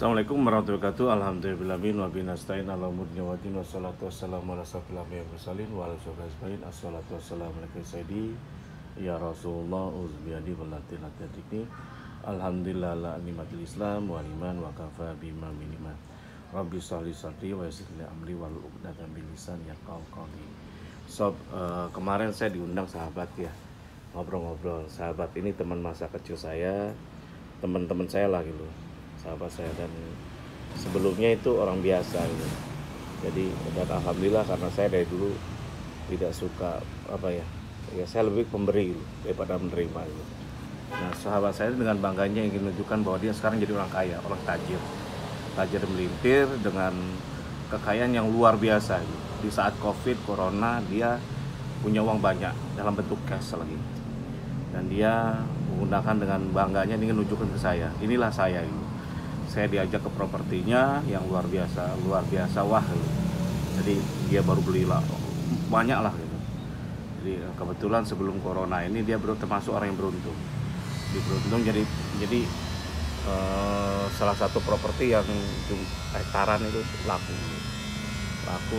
Assalamualaikum warahmatullahi wabarakatuh. Alhamdulillahirabbil alamin wa bihi nasta'in ala umuri dunya waddin wassalatu wassalamu ala asyrofil anbiya'i wal mursalin wa ala alihi ajmain. Assalatu wassalamu alaikum sayyidi ya Rasulullah uzbiyadi wallati latadikni. Alhamdulillah la nikmatil Islam wal iman wa kafa bima miniman. Rabbi sholli sadri wa yassir li amri wal 'uqdatam min lisani yafqahu qawli. Kemarin saya diundang sahabat ya, ngobrol-ngobrol. Sahabat ini teman masa kecil saya, teman-teman saya lah gitu, sahabat saya, dan sebelumnya itu orang biasa gitu. Jadi dan alhamdulillah karena saya dari dulu tidak suka saya lebih pemberi gitu, daripada menerima gitu. Nah, sahabat saya dengan bangganya ingin menunjukkan bahwa dia sekarang jadi orang kaya, orang tajir melintir dengan kekayaan yang luar biasa gitu. Di saat COVID Corona dia punya uang banyak dalam bentuk cash lagi, dan dia menggunakan dengan bangganya ingin menunjukkan ke saya, inilah saya gitu. Saya diajak ke propertinya yang luar biasa wah gitu. Jadi dia baru beli lah banyak lah gitu. Jadi kebetulan sebelum corona ini dia termasuk orang yang beruntung. Jadi salah satu properti yang hektaran itu laku,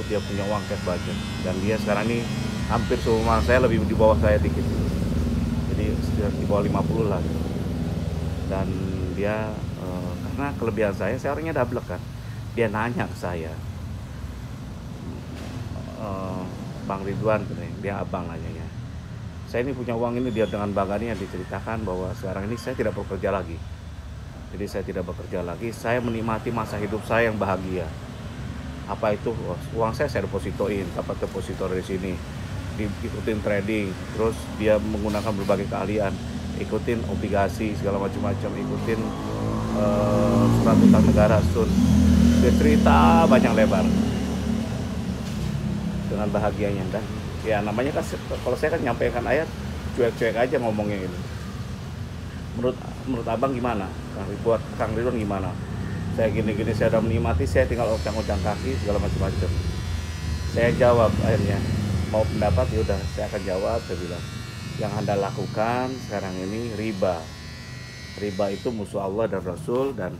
dia punya uang cash budget, dan dia sekarang ini hampir seumur saya, lebih di bawah saya dikit gitu. Jadi sekitar di bawah 50 lah gitu. Dan dia karena kelebihan saya orangnya dablek kan, dia nanya ke saya, Bang Ridwan, dia abang aja ya, saya ini punya uang ini. Dia dengan bangganya diceritakan bahwa sekarang ini saya tidak bekerja lagi. Jadi saya tidak bekerja lagi, saya menikmati masa hidup saya yang bahagia. Apa itu? Uang saya depositoin, dapat deposito dari sini, diikutin trading, terus dia menggunakan berbagai keahlian, ikutin obligasi segala macam-macam, ikutin surat utang negara, dia cerita banyak lebar dengan bahagianya. Dan ya namanya kan, kalau saya kan nyampaikan ayat cuek-cuek aja ngomongnya ini. Menurut abang gimana? Buat Kang Ridwan gimana? Saya gini-gini, saya udah menikmati, saya tinggal ocang-ocang kaki segala macam-macam. Saya jawab akhirnya, mau pendapat ya udah, saya akan jawab. Saya bilang, yang Anda lakukan sekarang ini riba itu musuh Allah dan Rasul, dan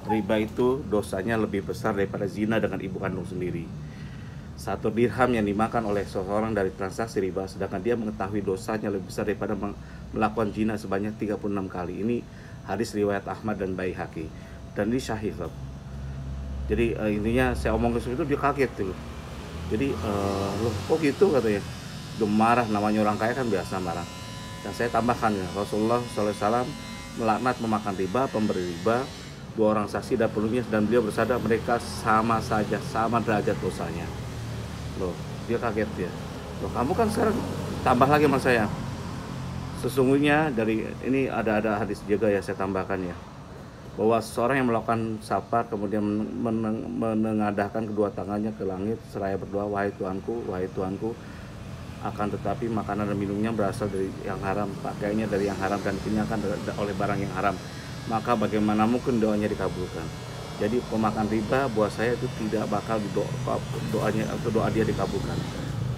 riba itu dosanya lebih besar daripada zina dengan ibu kandung sendiri. 1 dirham yang dimakan oleh seseorang dari transaksi riba, sedangkan dia mengetahui dosanya lebih besar daripada melakukan zina sebanyak 36 kali. Ini hadis riwayat Ahmad dan Baihaqi, dan ini sahih. Jadi intinya saya omong ke situ, dia kaget tuh. Jadi loh kok gitu katanya. Dia marah, namanya orang kaya kan biasa marah. Dan saya tambahkan ya, Rasulullah SAW melaknat memakan riba, pemberi riba, 2 orang saksi dan penulisnya, dan beliau bersabda mereka sama saja, sama derajat dosanya. Loh, dia kaget dia. Loh, kamu kan sekarang tambah lagi sama saya. Sesungguhnya dari ini ada hadis juga ya, saya tambahkan ya, bahwa seorang yang melakukan safar kemudian menengadahkan kedua tangannya ke langit seraya berdoa, wahai Tuhanku, akan tetapi makanan dan minumnya berasal dari yang haram, pakaiannya dari yang haram, dan dikenyangkan oleh barang yang haram, maka bagaimana mungkin doanya dikabulkan. Jadi pemakan riba buat saya itu tidak bakal doa dia dikabulkan.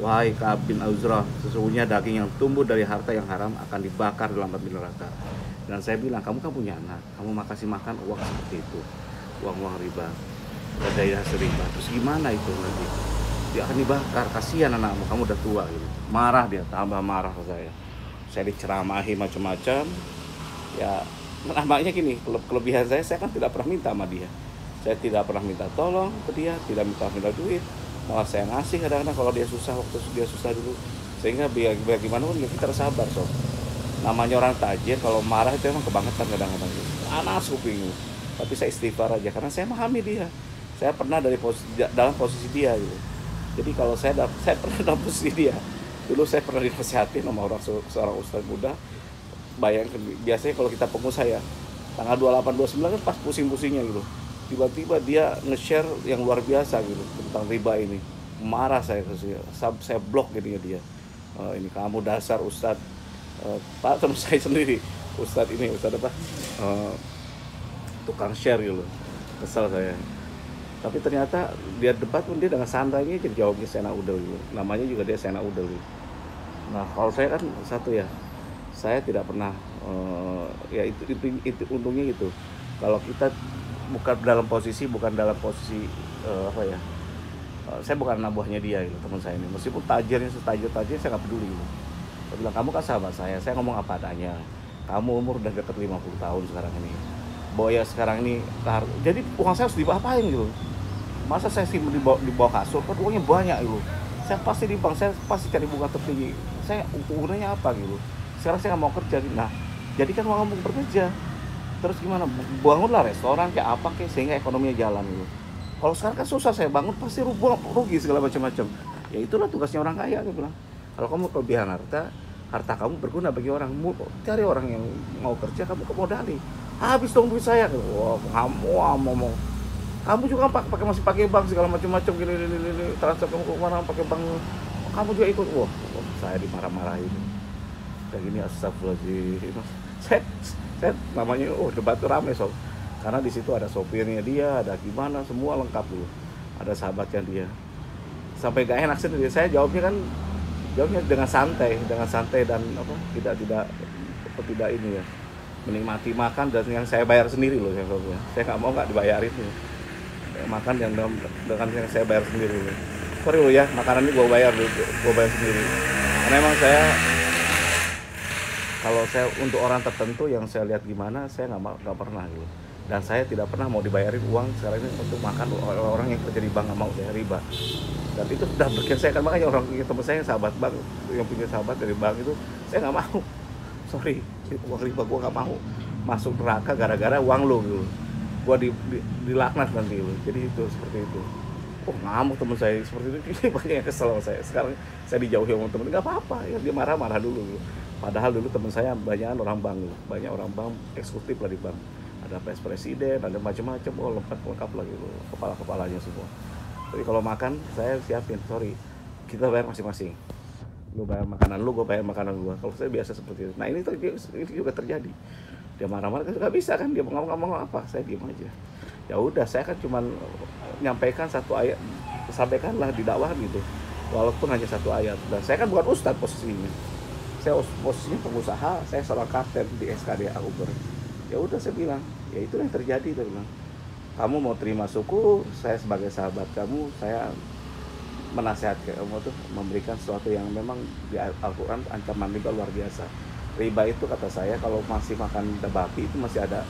Wahai Ka'ab bin Uzrah, sesungguhnya daging yang tumbuh dari harta yang haram akan dibakar dalam api neraka. Dan saya bilang, kamu kan punya anak, kamu makasih makan uang seperti itu, uang riba, dari hasil riba. Terus gimana itu nanti? Dia akan dibakar, kasihan anakmu, kamu udah tua gitu. Marah dia, tambah marah ke saya. Saya diceramahi macam-macam. Ya, namanya gini, kelebihan saya kan tidak pernah minta sama dia. Saya tidak pernah minta tolong ke dia, tidak minta duit. Malah saya ngasih kadang-kadang kalau dia susah, waktu dia susah dulu. Sehingga biar gimana pun kita harus sabar, sob. Namanya orang tajir, kalau marah itu emang kebangetan kadang-kadang. Panas kuping. Tapi saya istighfar aja, karena saya memahami dia. Saya pernah dalam posisi dia gitu. Jadi kalau saya pernah dalam posisi dia. Dulu saya pernah dinasihatin sama seorang ustaz muda. Bayangkan, biasanya kalau kita pengusaha ya, tanggal 28, 29 kan pas pusing-pusingnya gitu. Tiba-tiba dia nge-share yang luar biasa gitu tentang riba ini. Marah saya blok jadinya dia. Ini kamu dasar ustaz, Pak, teman saya sendiri, ustaz apa? Tukang share gitu. Kesel saya. Tapi ternyata dia debat pun dia dengan santainya jadi jawabnya Sena Udel gitu. Namanya juga dia Sena Udel gitu. Nah, kalau saya kan satu ya, saya tidak pernah ya itu untungnya gitu. Kalau kita bukan dalam posisi apa ya, saya bukan anak buahnya dia gitu, teman saya ini. Meskipun setajir saya nggak peduli gitu. Saya bilang, kamu kan sahabat saya ngomong apa adanya. Kamu umur udah deket 50 tahun sekarang ini. Boya sekarang ini, jadi uang saya harus diapain gitu. Masa saya simpen di bawah kasur, kan uangnya banyak gitu. Saya pasti di bank, saya pasti cari bunga tertinggi. Saya gunanya apa gitu. Sekarang saya nggak mau kerja gitu. Nah, jadikan uang kamu bekerja. Terus gimana? Bangunlah restoran kayak apa kayak, sehingga ekonominya jalan gitu. Kalau sekarang kan susah, saya bangun pasti rugi segala macam-macam. Ya itulah tugasnya orang kaya, dia bilang. Kalau kamu kelebihan harta kamu berguna bagi orang. Cari orang yang mau kerja, kamu modali. Habis dong duit saya. Wah, kamu juga masih pakai bank segala macam-macam gini, transfer kamu ke mana pakai bank. Kamu juga ikut. Wah, saya dimarah-marahin. Kayak gini, astagfirullahaladzim. Saya namanya debat tuh rame sob. Karena di situ ada sopirnya dia, ada gimana, semua lengkap dulu. Ada sahabatnya dia. Sampai gak enak sendiri. Saya jawabnya dengan santai dan apa? Tidak ini ya. Menikmati makan dan yang saya bayar sendiri loh ya. Saya nggak dibayarin ya. Makan dengan yang saya bayar sendiri. Sorry loh ya, makanan ini gue bayar sendiri. Karena emang kalau saya untuk orang tertentu yang saya lihat gimana, saya nggak pernah gitu. Dan saya tidak pernah mau dibayarin uang sekarang ini untuk makan orang yang kerja di bank, nggak mau saya riba. Dan itu sudah bergeserkan, makanya orang teman saya yang sahabat bank, yang punya sahabat dari bank itu, saya nggak mau. Sorry, uang riba gue nggak mau masuk neraka gara-gara uang lo gitu. Gue dilaknat nanti gitu. Jadi itu seperti itu. Ngamuk teman saya seperti itu. Ini banyak yang kesel sama saya. Sekarang saya dijauhi sama teman, nggak apa-apa ya, dia marah dulu gitu. Padahal dulu teman saya banyak orang bank gitu. Banyak orang bank eksekutif lah di bank. Ada presiden, ada macam-macam, lengkap lagi loh, kepalanya semua. Tapi kalau makan saya siapin, sorry, kita bayar masing-masing. Lu bayar makanan lu, gue bayar makanan gua. Kalau saya biasa seperti itu. Nah ini juga terjadi. Dia marah-marah kan nggak bisa kan, dia ngomong apa, saya diam aja. Ya udah, saya kan cuma nyampaikan satu ayat, sampaikanlah di dakwah gitu. Walaupun hanya satu ayat. Dan saya kan bukan ustadz posisinya. Saya posisinya pengusaha, saya seorang kapten di SKDA Uber. Ya udah saya bilang, ya itu yang terjadi, saya bilang. Kamu mau terima suku, saya sebagai sahabat kamu, saya menasihatkan kamu tuh memberikan sesuatu yang memang di Al-Quran ancaman riba luar biasa. Riba itu kata saya kalau masih makan babi itu masih ada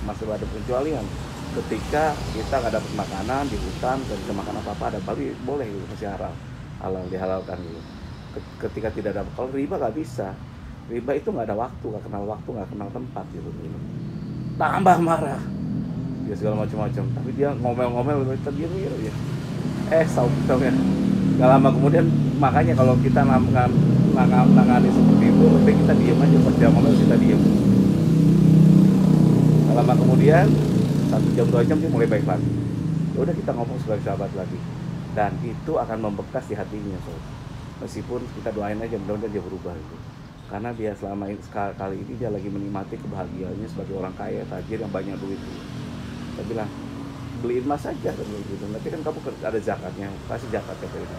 pengecualian. Ketika kita nggak dapat makanan di hutan, nggak bisa makan apa-apa, ada babi boleh gitu, masih halal dihalalkan gitu. Ketika tidak dapat, kalau riba nggak bisa. Riba itu nggak ada waktu, nggak kenal waktu, nggak kenal tempat gitu. Tambah marah dia segala macam-macam, tapi dia ngomel-ngomel terdiam ya. Saunya nggak lama kemudian, makanya kalau kita nangani seperti itu lebih kita diam aja, pas dia ngomel kita diam. Nggak lama kemudian 1 jam 2 jam dia mulai baik lagi. Ya udah, kita ngomong sebagai sahabat lagi, dan itu akan membekas di hatinya meskipun kita doain aja mudah-mudahan dia berubah gitu. Karena dia selama ini, kali ini dia lagi menikmati kebahagiaannya sebagai orang kaya, tajir yang banyak duit. Saya bilang, beli emas saja kan gitu. Nanti kan kamu ada zakatnya, kasih zakat kata ini.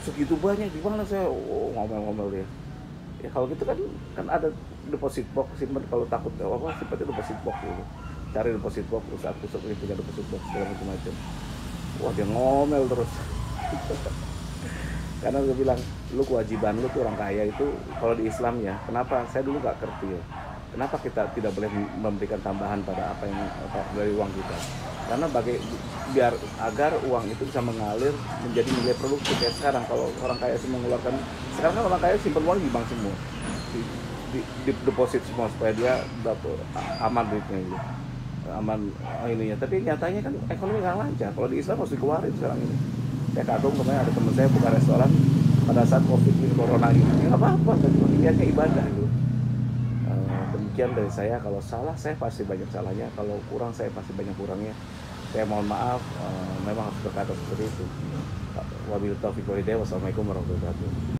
Segitu banyak gimana saya ngomel-ngomel dia. Ya kalau gitu kan ada deposit box, simpan kalau takut apa simpan deposit box gitu. Cari deposit box, usaha ini punya deposit box segala macam-macam. Wah, dia ngomel terus. Karena dia bilang, lu kewajiban lu tuh orang kaya itu kalau di Islam ya. Kenapa? Saya dulu nggak ngerti ya. Kenapa kita tidak boleh memberikan tambahan pada apa dari uang kita? Karena agar uang itu bisa mengalir menjadi nilai produktif. Kayak sekarang kalau orang kaya semua mengeluarkan, sekarang kan orang kaya simpan uang di bank semua, di deposit semua supaya dia dapat aman duitnya gitu. Aman ininya. Tapi nyatanya kan ekonomi nggak lancar. Kalau di Islam harus dikeluarin sekarang ini. Saya kagum kemarin ada teman saya buka restoran pada saat COVID ini, corona ini, nggak apa-apa, tapi niatnya ibadah gitu. Demikian dari saya. Kalau salah saya pasti banyak salahnya, kalau kurang saya pasti banyak kurangnya. Saya mohon maaf, memang harus berkata seperti itu. Wabillahi taufiq wal hidayah. Wassalamualaikum warahmatullahi wabarakatuh.